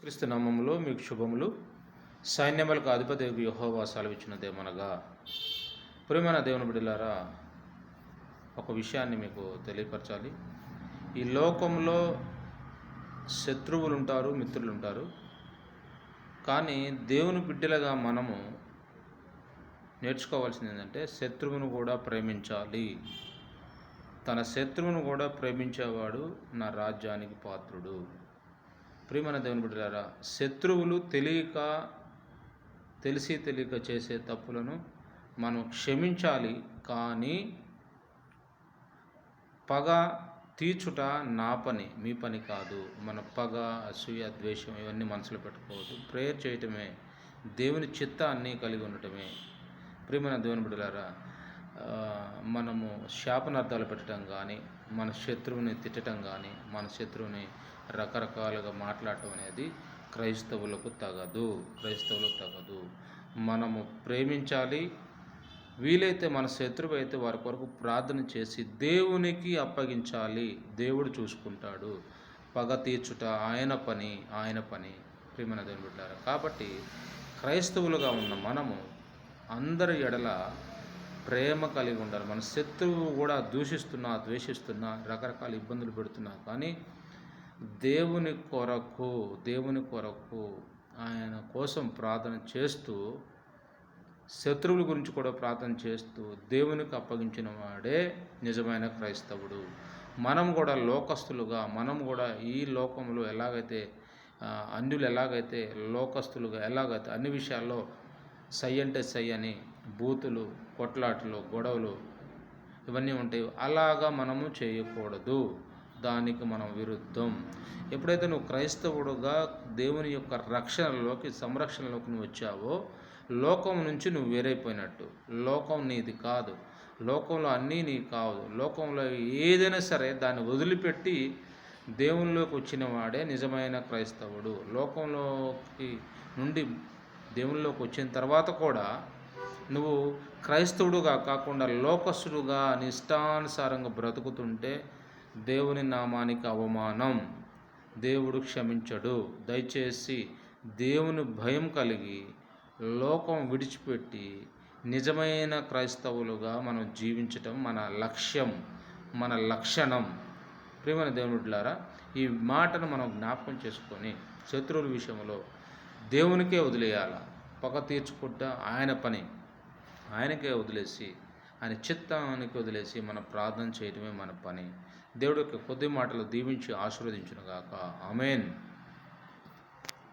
క్రీస్తు నామములో మీకు శుభములు. సైన్యములకు అధిపతి యెహోవా సెలవిచ్చినదేమనగా, ప్రియమైన దేవుని బిడ్డలారా, ఒక విషయాన్ని మీకు తెలియపరచాలి. ఈ లోకంలో శత్రువులు ఉంటారు, మిత్రులు ఉంటారు. కానీ దేవుని బిడ్డలుగా మనము నేర్చుకోవాల్సింది ఏంటంటే, శత్రువును కూడా ప్రేమించాలి. తన శత్రువును కూడా ప్రేమించేవాడు నా రాజ్యానికి పాత్రుడు. ప్రియమైన దేవుని బిడ్డలారా, శత్రువులు తెలిసి తెలియక చేసే తప్పులను మనం క్షమించాలి. కానీ పగ తీర్చుట నా పని, మీ పని కాదు. మన పగ, అసూయ, ద్వేషం ఇవన్నీ మనసులో పెట్టుకోవద్దు. ప్రేయర్ చేయటమే, దేవుని చిత్తాన్ని కలిగి ఉండటమే. ప్రియమైన దేవుని బిడ్డలారా, మనము శాపనార్థాలు పెట్టడం కానీ, మన శత్రువుని తిట్టడం కానీ, మన శత్రువుని రకరకాలుగా మాట్లాడటం అనేది క్రైస్తవులకు తగదు. మనము ప్రేమించాలి. వీలైతే మన శత్రువు అయితే వారి కొరకు ప్రార్థన చేసి దేవునికి అప్పగించాలి. దేవుడు చూసుకుంటాడు. పగ తీర్చుట ఆయన పని. ప్రియమైన దేవుని బిడ్డలారా, కాబట్టి క్రైస్తవులుగా ఉన్న మనము అందరి ఎడల ప్రేమ కలిగి ఉండాలి. మన శత్రువు కూడా ద్వేషిస్తున్నా రకరకాల ఇబ్బందులు పెడుతున్నా కానీ దేవుని కొరకు ఆయన కోసం ప్రార్థన చేస్తూ, శత్రువుల గురించి కూడా ప్రార్థన చేస్తూ దేవునికి అప్పగించిన వాడే నిజమైన క్రైస్తవుడు. మనం కూడా మనం కూడా ఈ లోకంలో అన్యులు ఎలాగైతే లోకస్తులుగా అన్ని విషయాల్లో సై అంటే సై అని బూతులు, కొట్లాటలు, గొడవలు ఇవన్నీ ఉంటాయి. అలాగా మనము చేయకూడదు. దానికి మనం విరుద్ధం. ఎప్పుడైతే నువ్వు క్రైస్తవుడుగా దేవుని యొక్క సంరక్షణలోకి నువ్వు వచ్చావో, లోకం నుంచి నువ్వు వేరైపోయినట్టు. లోకం నీది కాదు, లోకంలో అన్నీ నీ కాదు. లోకంలో ఏదైనా సరే దాన్ని వదిలిపెట్టి దేవునిలోకి వచ్చిన వాడే నిజమైన క్రైస్తవుడు. లోకంలోకి నుండి దేవునిలోకి వచ్చిన తర్వాత కూడా నువ్వు క్రైస్తవుడుగా కాకుండా లోకస్తుడుగా నిష్టానుసారంగా బ్రతుకుతుంటే దేవుని నామానికి అవమానం. దేవుడు క్షమించడు. దయచేసి దేవుని భయం కలిగి లోకం విడిచిపెట్టి నిజమైన క్రైస్తవులుగా మనం జీవించటం మన లక్ష్యం, మన లక్షణం. ప్రియమైన దేవుని బిడ్డలారా, ఈ మాటను మనం జ్ఞాపకం చేసుకొని శత్రువుల విషయంలో దేవునికే వదిలేయాల. పగ తీర్చుకుంటా ఆయనకే వదిలేసి, ఆయన చిత్తానికి వదిలేసి మనం ప్రార్థన చేయడమే మన పని. దేవుడి యొక్క కొద్ది మాటలు దీవించి ఆశీర్వదించును గాక. ఆమేన్.